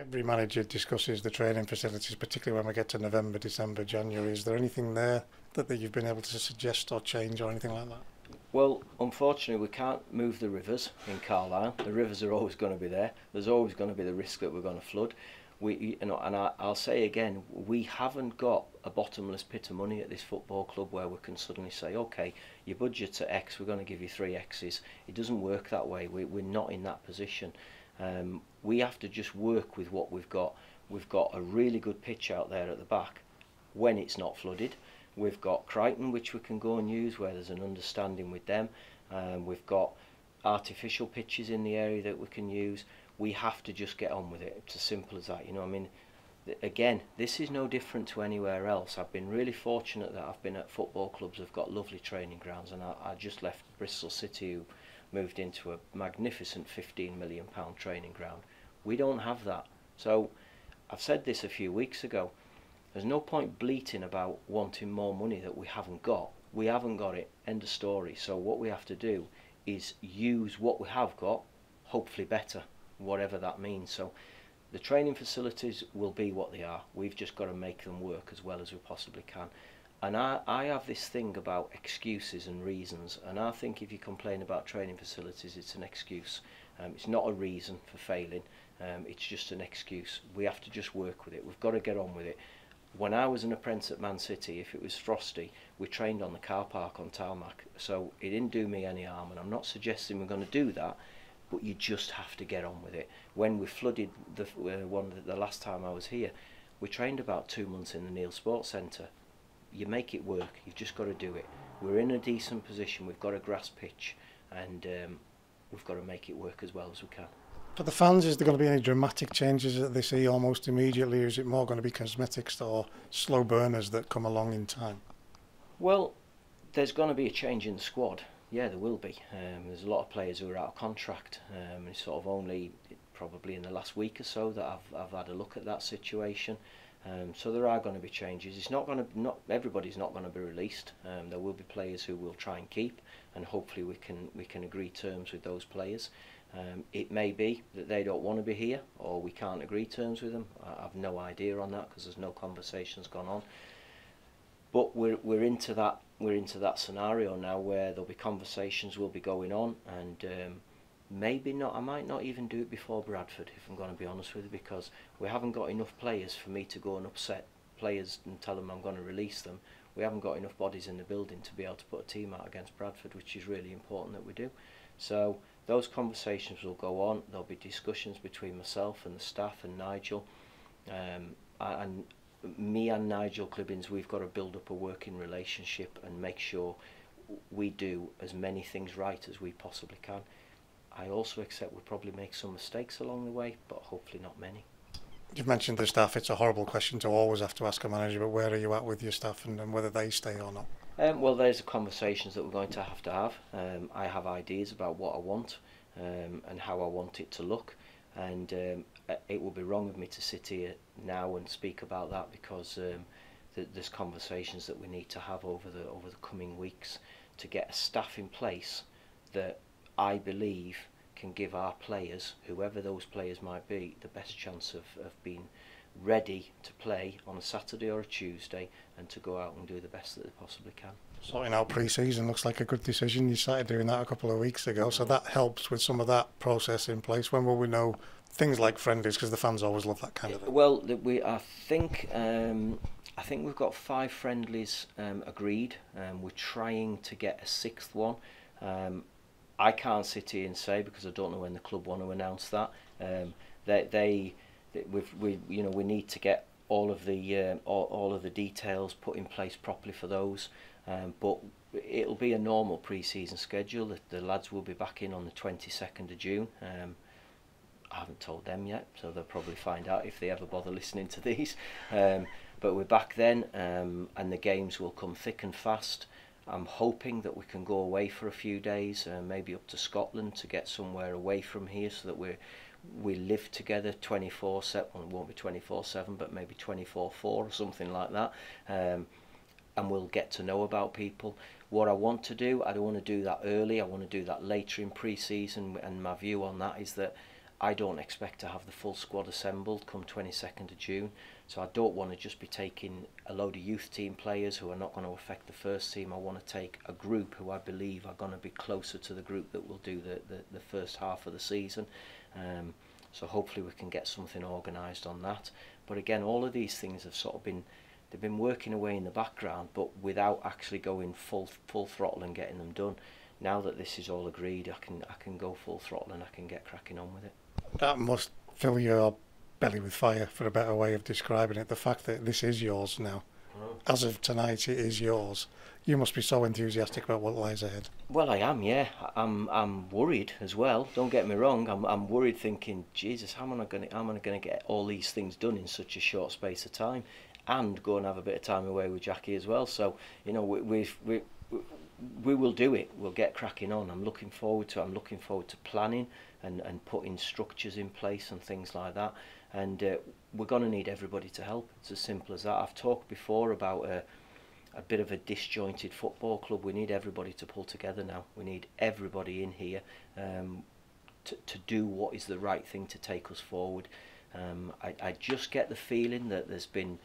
Every manager discusses the training facilities, particularly when we get to November, December, January. Is there anything there that you've been able to suggest or change or anything like that? Well, unfortunately, we can't move the rivers in Carlisle. The rivers are always going to be there. There's always going to be the risk that we're going to flood. I'll say again, we haven't got a bottomless pit of money at this football club where we can suddenly say, okay, your budget's at X, we're going to give you 3 X's. It doesn't work that way. We're not in that position. We have to just work with what we've got. We've got a really good pitch out there at the back when it's not flooded. We've got Crichton, which we can go and use where there's an understanding with them. We've got artificial pitches in the area that we can use. We have to just get on with it. It's as simple as that. You know, I mean, again, this is no different to anywhere else. I've been really fortunate that I've been at football clubs that have got lovely training grounds, and I just left Bristol City, who moved into a magnificent £15 million training ground. We don't have that. So I've said this a few weeks ago. There's no point bleating about wanting more money that we haven't got. We haven't got it. End of story. So what we have to do is use what we have got, hopefully better, whatever that means. So the training facilities will be what they are. We've just got to make them work as well as we possibly can. And I have this thing about excuses and reasons, and I think if you complain about training facilities, it's an excuse. It's not a reason for failing. It's just an excuse. We have to just work with it. We've got to get on with it. When I was an apprentice at Man City, if it was frosty, we trained on the car park on tarmac, so it didn't do me any harm, and I'm not suggesting we're going to do that, but you just have to get on with it. When we flooded the last time I was here, we trained about 2 months in the Neil Sports Centre. You make it work. You've just got to do it. We're in a decent position. We've got a grass pitch, and we've got to make it work as well as we can. For the fans, is there going to be any dramatic changes that they see almost immediately, or is it more going to be cosmetics or slow burners that come along in time? Well, there's going to be a change in the squad. Yeah, there will be. There's a lot of players who are out of contract. It's sort of only probably in the last week or so that I've had a look at that situation. So there are going to be changes. It's not going to, not everybody's not going to be released. There will be players who will try and keep, and hopefully we can agree terms with those players. It may be that they don't want to be here, or we can't agree terms with them. I've no idea on that because there's no conversations gone on. But we're into that scenario now where there'll be conversations will be going on, and maybe not. I might not even do it before Bradford, if I'm going to be honest with you, because we haven't got enough players for me to go and upset players and tell them I'm going to release them. We haven't got enough bodies in the building to be able to put a team out against Bradford, which is really important that we do. So those conversations will go on. There'll be discussions between myself and the staff and Nigel, and me and Nigel Clibbins. We've got to build up a working relationship and make sure we do as many things right as we possibly can. I also accept we'll probably make some mistakes along the way, but hopefully not many. You've mentioned the staff. It's a horrible question to always have to ask a manager, but where are you at with your staff and whether they stay or not? Well, there's the conversations that we're going to have. I have ideas about what I want and how I want it to look, and it would be wrong of me to sit here now and speak about that, because there's conversations that we need to have over the coming weeks to get a staff in place that I believe can give our players, whoever those players might be, the best chance of being ready to play on a Saturday or a Tuesday and to go out and do the best that they possibly can. Sorting out pre-season looks like a good decision. You started doing that a couple of weeks ago, so that helps with some of that process in place. When will we know things like friendlies, because the fans always love that kind of thing? Well, I think we've got 5 friendlies agreed. We're trying to get a 6th one. I can't sit here and say, because I don't know when the club want to announce that. We need to get all of the details put in place properly for those. But it'll be a normal pre-season schedule. The lads will be back in on the 22nd of June. I haven't told them yet, so they'll probably find out if they ever bother listening to these. But we're back then, and the games will come thick and fast. I'm hoping that we can go away for a few days, maybe up to Scotland, to get somewhere away from here, so that we live together 24/7. Well, it won't be 24/7, but maybe 24/4 or something like that. And we'll get to know about people. What I want to do, I don't want to do that early. I want to do that later in pre-season. And my view on that is that I don't expect to have the full squad assembled come 22nd of June, so I don't want to just be taking a load of youth team players who are not going to affect the first team. I want to take a group who I believe are going to be closer to the group that will do the first half of the season. So hopefully we can get something organised on that. But again, all of these things have sort of they've been working away in the background, but without actually going full throttle and getting them done. Now that this is all agreed, I can go full throttle and I can get cracking on with it. That must fill your belly with fire, for a better way of describing it. The fact that this is yours now. As of tonight, it is yours. You must be so enthusiastic about what lies ahead. Well, I am, yeah. I'm worried as well. Don't get me wrong. I'm worried, thinking, Jesus, how am I going to get all these things done in such a short space of time, and go and have a bit of time away with Jackie as well. So, you know, we will do it. We'll get cracking on. I'm looking forward to planning and putting structures in place and things like that. And we're going to need everybody to help. It's as simple as that. I've talked before about a bit of a disjointed football club. We need everybody to pull together now. We need everybody in here to do what is the right thing to take us forward. I just get the feeling that there's been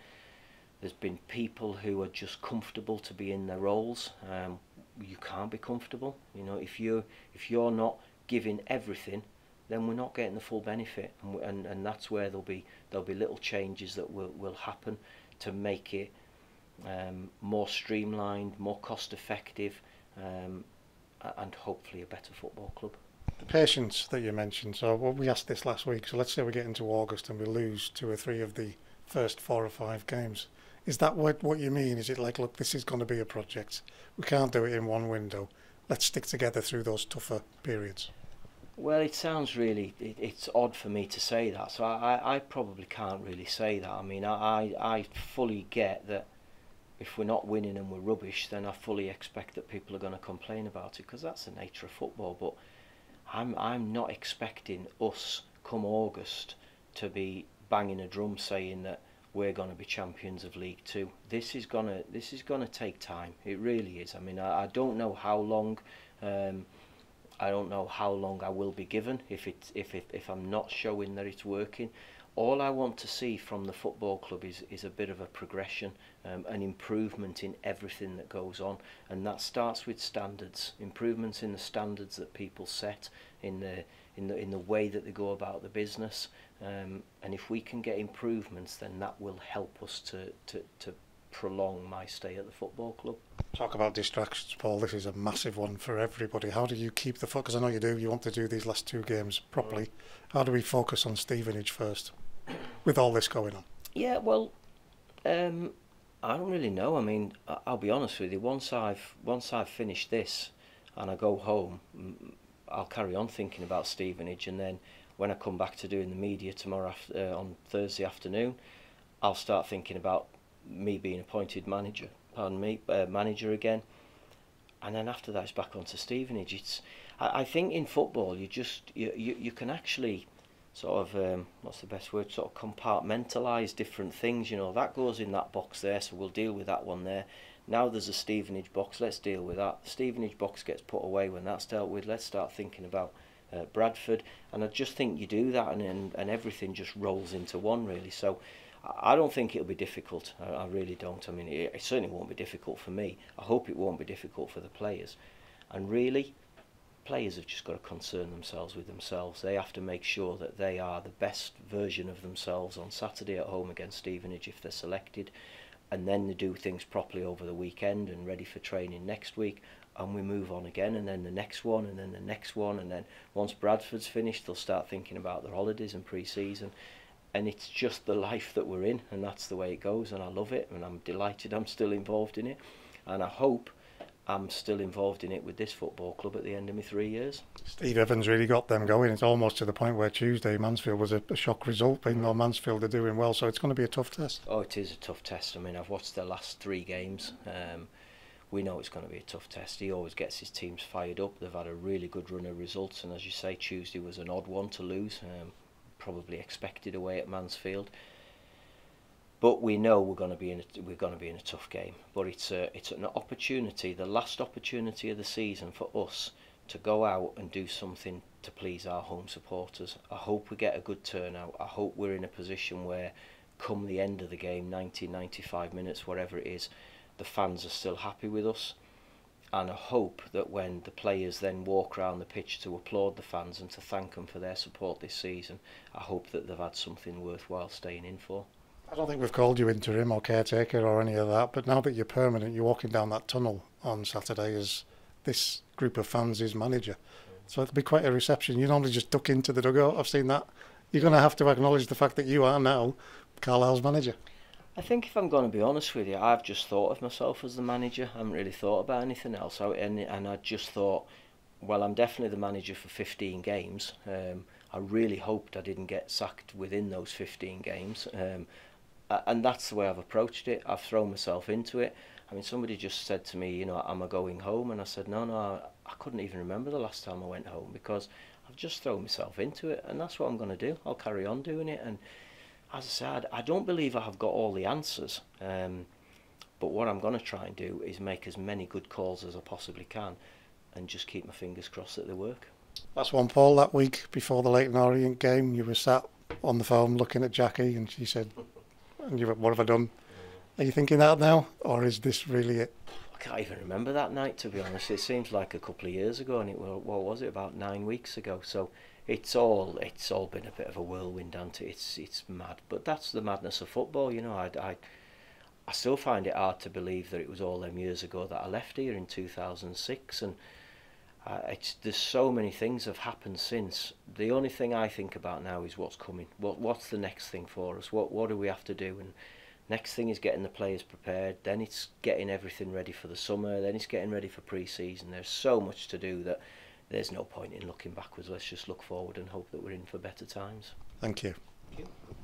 people who are just comfortable to be in their roles. You can't be comfortable. You know, if you're not giving everything, then we're not getting the full benefit, and that's where there'll be little changes that will happen to make it more streamlined, more cost effective, and hopefully a better football club. The patience that you mentioned, so we asked this last week, so let's say we get into August and we lose 2 or 3 of the first 4 or 5 games. Is that what you mean? Is it like, look, this is going to be a project, we can't do it in one window, let's stick together through those tougher periods? Well, it sounds really, it's odd for me to say that, so I probably can't really say that. I mean, I fully get that if we're not winning and we're rubbish, then I fully expect that people are going to complain about it, because that's the nature of football. But I'm not expecting us come August to be banging a drum saying that we're going to be champions of League Two. This is gonna take time. It really is. I mean, I don't know how long. I don't know how long I will be given if I'm not showing that it's working. All I want to see from the football club is a bit of a progression, an improvement in everything that goes on, and that starts with standards, improvements in the standards that people set, in the way that they go about the business, and if we can get improvements, then that will help us to prolong my stay at the football club. Talk about distractions, Paul. This is a massive one for everybody. How do you keep the focus? I know you do. You want to do these last 2 games properly. How do we focus on Stevenage first, with all this going on? Yeah, well, I don't really know. I mean, I'll be honest with you. Once I've finished this, and I go home, I'll carry on thinking about Stevenage, and then when I come back to doing the media tomorrow on Thursday afternoon, I'll start thinking about me being appointed manager. Manager again, and then after that it's back onto Stevenage. I think in football you can actually sort of what's the best word, sort of compartmentalise different things. You know, that goes in that box there, so we'll deal with that one there. Now there's a Stevenage box, let's deal with that. The Stevenage box gets put away. When that's dealt with, let's start thinking about Bradford, and I just think you do that, and everything just rolls into one, really. So I don't think it'll be difficult. I really don't. I mean, it certainly won't be difficult for me. I hope it won't be difficult for the players. And really, players have just got to concern themselves with themselves. They have to make sure that they are the best version of themselves on Saturday at home against Stevenage if they're selected, and then they do things properly over the weekend and ready for training next week, and we move on again, and then the next one, and then the next one, and then once Bradford's finished, they'll start thinking about their holidays and pre-season. And it's just the life that we're in, and that's the way it goes, and I love it, and I'm delighted I'm still involved in it, and I hope I'm still involved in it with this football club at the end of my 3 years. Steve Evans really got them going. It's almost to the point where Tuesday Mansfield was a shock result, even though Mansfield are doing well, so it's going to be a tough test. Oh, it is a tough test. I mean, I've watched the last 3 games. We know it's going to be a tough test. He always gets his teams fired up. They've had a really good run of results, and as you say, Tuesday was an odd one to lose. Probably expected away at Mansfield, but we know we're going to be in a tough game. But it's an opportunity, the last opportunity of the season for us to go out and do something to please our home supporters. I hope we get a good turnout. I hope we're in a position where come the end of the game, 90, 95 minutes, whatever it is, the fans are still happy with us. And I hope that when the players then walk around the pitch to applaud the fans and to thank them for their support this season, I hope that they've had something worthwhile staying in for. I don't think we've called you interim or caretaker or any of that, but now that you're permanent, you're walking down that tunnel on Saturday as this group of fans is manager. So it'll be quite a reception. You normally just duck into the dugout. I've seen that. You're going to have to acknowledge the fact that you are now Carlisle's manager. I think if I'm going to be honest with you, I've just thought of myself as the manager. I haven't really thought about anything else. And I just thought, well, I'm definitely the manager for 15 games. I really hoped I didn't get sacked within those 15 games. And that's the way I've approached it. I've thrown myself into it. I mean, somebody just said to me, you know, am I going home? And I said, no, I couldn't even remember the last time I went home because I've just thrown myself into it. And that's what I'm going to do. I'll carry on doing it. And as I said, I don't believe I have got all the answers, but what I'm going to try and do is make as many good calls as I possibly can and just keep my fingers crossed that they work. Last one, Paul, that week before the Leighton Orient game, you were sat on the phone looking at Jackie and she said, and you went, what have I done? Are you thinking that now, or is this really it? I can't even remember that night, to be honest. It seems like a couple of years ago, and it was, what was it, about 9 weeks ago, so it's all been a bit of a whirlwind, hasn't it? It's mad, but that's the madness of football, you know. I still find it hard to believe that it was all them years ago that I left here in 2006, and there's so many things have happened since. The only thing I think about now is what's coming. What's the next thing for us? What do we have to do? And next thing is getting the players prepared. Then it's getting everything ready for the summer. Then it's getting ready for pre-season. There's so much to do that there's no point in looking backwards. Let's just look forward and hope that we're in for better times. Thank you. Thank you.